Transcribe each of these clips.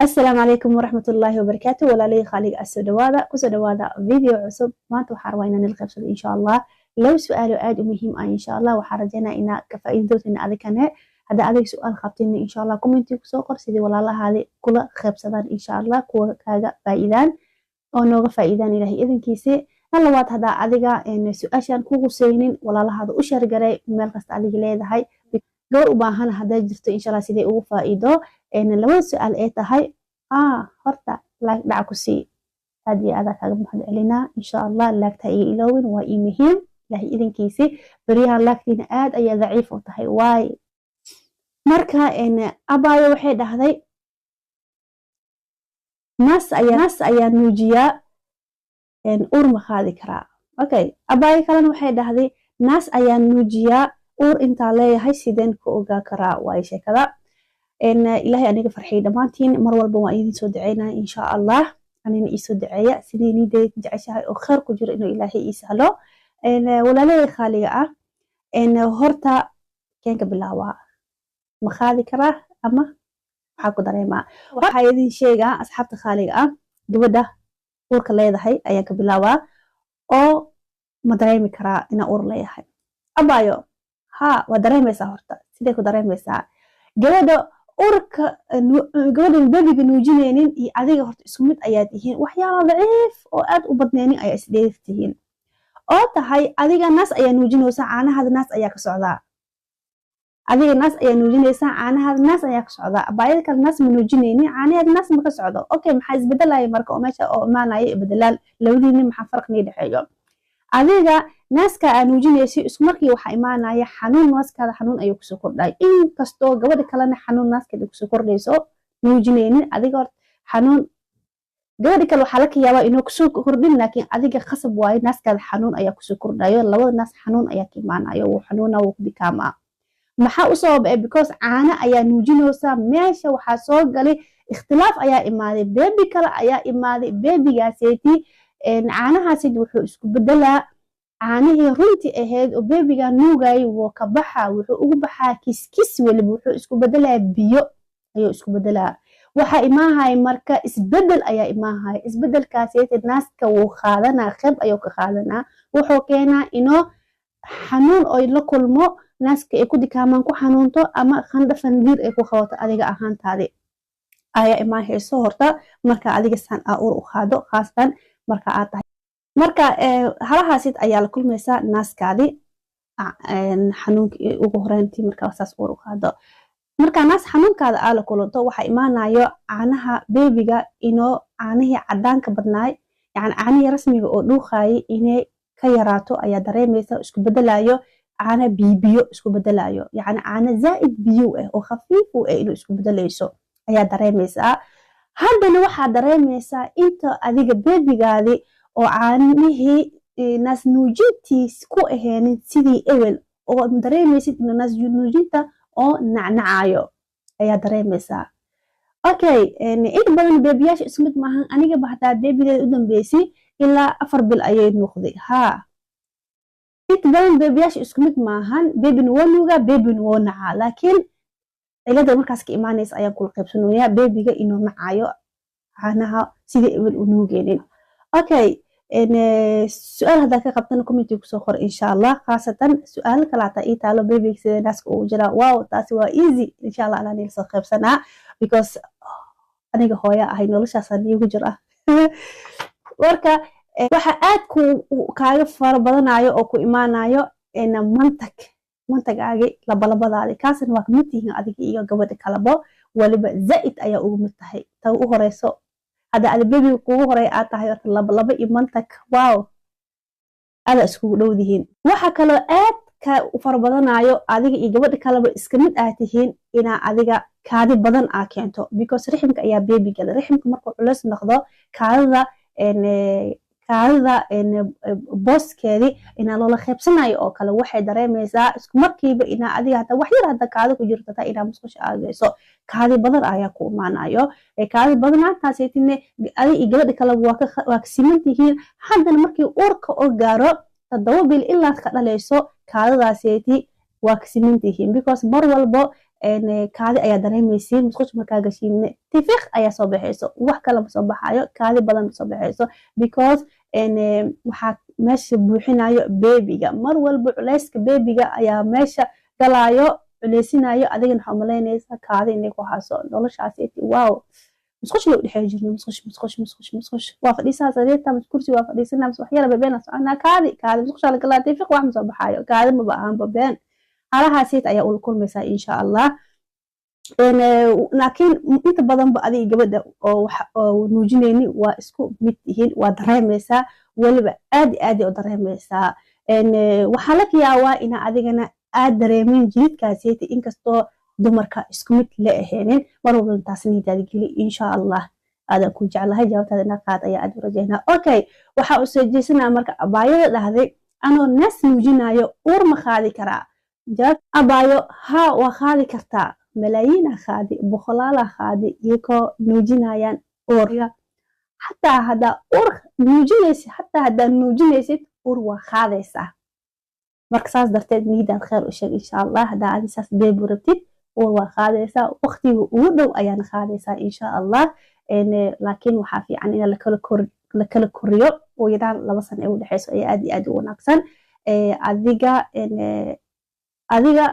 السلام عليكم ورحمة الله وبركاته ولا لي خالق السودوادا كسودوادا فيديو عصب ما توحروينا نلقبصد إن شاء الله لو سؤال آد مهم إن شاء الله وحرجنا إن كفائدوت إن أذكنا هذا أذك سؤال خبطين إن شاء الله كومنتي كسوقر سيدي ولا الله هذه كل خبصدان إن شاء الله كو كذا فائدان أو نوع فائدان إلهي إذن كيسي نلوات هذا أذكا إن سؤاشان كوكو سينين ولا الله هذا أشار جري ملقص عليه ليه هاي gabar u baahan haday jirto insha Allah sidee ugu faa'iido labada su'aal ee tahay horta like dhac ku sii hadii aad kaga maxad celinaa insha Allah laagta ay ilowin waa muhiim ilaahay idinkiisi bariyaha laagtina aad ay daciif u tahay waay marka abaayo waxay dhahday nas ayaa nuujiya ur ma qaadi karaa okay abaayo kalena waxay dhahday nas ayaa nuujiya ur inta leeyahay sideen ku ogaa karaa way sheekada ilaahay aniga farxay dhamaantiin mar walba waan idin soo duceynaa insha Allah anina isoo duceeya sidii niday jeceshahay oo khair ku jiro inuu ilaahay ii sahlo walaalay khaaliga ah horta keenka bilaawa ma qaadi karaa ama waxa ku dareemaa waxa idin sheegaa asxaabta khaaliga ah gabadha urka leedahay ayaa ka bilaawaa oo ma dareemi karaa ina ur leeyahay abaayo ودريميسا هورتا سيدي كو دريميسا gabadha urka gabadha babiga nuujineenin iyo adiga horta isku mid ayaad yihiin waxyaalo daciif oo aad u badneenin ayaa isdheeftihiin oo tahay adiga naas ayaa nuujinaysa caanahaada naas ayaa ka socdaa adiga naas ayaa nuujinaysa caanahaada naas ayaa ka socdaa abaayada kale naas ma nuujineenin caanahaada naas ma ka socdo okay maxaa isbedelay marka oo meesha oo imaanaya bedelaal labadiina maxaa farqi dhexeeyo adiga naaska aan nuujinayso isku markii waxa imaanaya xanuun naaskaada xanuun ayuu ku soo kordhay in kasto gabadha kalena xanuun naaskeeda ku soo kordhayso nuujineenin adiga xanuun gabadha kale waxa la kiyaaba inuu ku soo kordhin laakiin adiga khasab waay naaskaada xanuun ayaa ku soo kordhayo labada naas xanuun ayaa ka imaanayo oo xanuuna uu ku dikaama maxaa u sababay because caana ayaa nuujinaysa meesha waxa soo galay ikhtilaaf ayaa imaaday baby kale ayaa imaaday babygaaseti caanahaasi wuxuu isku bedelaa caanihii runtii ahayd oo babyga nuugay wuu ka baxaa wuxuu ugu baxaa kiskis waliba wuxuu isku bedelaa biyo ayuu isku bedelaa waxa imaahay marka isbedel ayaa imaahay isbedelkaasi naaska wuu qaadanaa qeyb ayuu ka qaadanaa wuxuu keenaa inoo xanuun oo la kulmo naaska ay ku dikaamaan ku xanuunto ama qandho fandiir ay ku qabato adiga ahaantaadi ayaa imaahayso horta marka adiga san ur u qaado khaasatan marka aad tahay marka halahaasid ayaa la kulmaysaa naaskaadi xanuunkii ugu horeyntii marka saas ur u qaado marka naas xanuunkaada aa la kulanto waxa imaanayo caanaha babyga inoo caanihii cadaanka badnaay yani caanihii rasmiga oo dhuuqaayay inay ka yaraato ayaa dareemaysa isku bedelayo caana biyo isku bedelayo yani caana zaa'id biyo ah oo khafiif ah inuu isku bedelayso ayaa dareemaysaa haddana waxaa dareemaysaa inta adiga babygaadi oo caanihii naas nuujintiis ku aheenin sidii ewel oo dareemaysid in naas nuujinta oo nacnacayo ayaa dareemaysaa okay inta badan babyyaasha isku mid maahan aniga baxdaa babygeeda u dambeysay ilaa 4 bil ayay noqday inta badan babyyaasha isku mid maahan babyna waa nuuga babyna waa nacaa laakiin cilada markaas ka imaanaysa ayaan kula qaybsanayaa babyga inuu nacayo caanaha sidii ewel u nuugeenin okay su'aal hada ka qabtan comment ku soo qor insha Allah khaasatan su'aal kala ta ii taalo baby sida naaska uu jira wow taasi waa easy insha Allah aan soo qaybsanaa because aniga hooyo ahay noloshaas anigu jira warka waxa aad ku kaaga far badanayo oo ku imaanayo mantagaagi labalabadaadi kaasna waa kamid yihiin adiga iyo gabadha kalabo waliba zaid ayaa ugu mid tahay taa u horeyso hada aad baby kugu horay aad tahay laba iyo mantag wow ada isku dhowdihiin waxa kale aad ka far badanayo adiga iyo gabadha kalaba iska mid ah tihiin ina adiga kaadi badan aa keento because riximka ayaa baby gal riximka markuu culus noqdo kaadida booskeedi ina loola qaybsanayo oo kale waxay dareemaysaa isku markiiba ina adiga hada wax yar hada kaadi ku jirto taa ina musqusha aadayso kaadi badan ayaa ku imaanayo kaadi badan taasaytine adiga gabadha kale waa ka simantihiin haddana markii urka oo gaaro 7 bil ilaa ka dhalayso kaadadaasaytii waa ka simantihiin because mar walbo kaadi ayaa dareemaysiin musqusha markaa gashiin tifiq ayaa soo baxayso wax kale ma soo baxayo kaadi badan ma soo baxayso because waxaa meesha buuxinayo beebiga mar walba culayska beebiga ayaa meesha galaayo culeysinayo adigana waxaa umalaynaysa kaadi inay ku haso noloshaasi wow musqush loo dhexey jirno musqush waa fadhiisaa sadeeta kursi waa fadhiisanaa wax yar beebena soconaa kaadi musqush la galaa tifiq wax ma soo baxayo kaadi ma baahan babeen halahaasiit ayaa ula kulmaysaa insha allah laakiin inta badanba adiga gabadha oo nuujinayni waa isku mid yihiin waa dareemaysaa weliba aad u dareemaysaa waxaa laga yaabaa ina adigana aad dareemin jididkaasiiti inkastoo dumarka isku mid la ahaynin mar walba taas nidaad geli insha allah aadaan ku jeclahay jawaabtaada ina qaad ayaa aad u rajaynaa okay waxaa u soo jeesanaa marka abaayada dhahday anoo naas nuujinayo uur ma qaadi karaa jawaab abaayo haa waa qaadi kartaa malaayiina qaadi boqolaala qaadi iyagoo nuujinayaan uurya xataa haddaa nuujinaysid uur waa qaadaysaa marka saas darteed niidaad khayr u sheeg insha allah haddaa adi saas beebu rabtid uur waa qaadaysaa waqtiga ugu dhow ayaana qaadaysaa insha allah laakiin waxaa fiican in la kala koriyo oo yaraan 2 sano ee u dhexeyso ayaa aad u wanaagsan adiga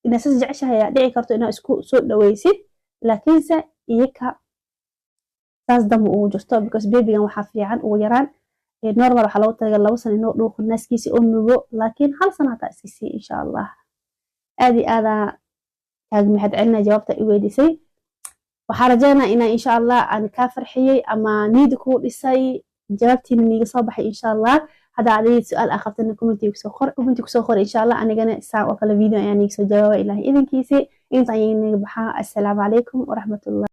inaad sas jeceshahay ayaa dhici karto inaad isku soo dhawaysid laakiinse iyaka saas dama ugu jirto because beebigan waxaa fiican ugu yaraan normal waxaa loogu talagalay 2 sano inuu dhuuqo naaskiisa oo nugo laakiin 1 sano hataa iska sii insha allah aadaa taaga mahad celinaa jawaabta i weydiisay waxaa rajaynaa inaa insha allah aan kaa farxiyey ama niida kuu dhisay jawaabtiina niiga soo baxay insha allah haddaa adiga su-aal aa qabtana commenti kusoo qor insha allah anigana saan oo kale video ayaa niiga soo jawaaba ilaahay idinkiisi inta ayay naga baxaa assalaamu calaykum waraxmatullah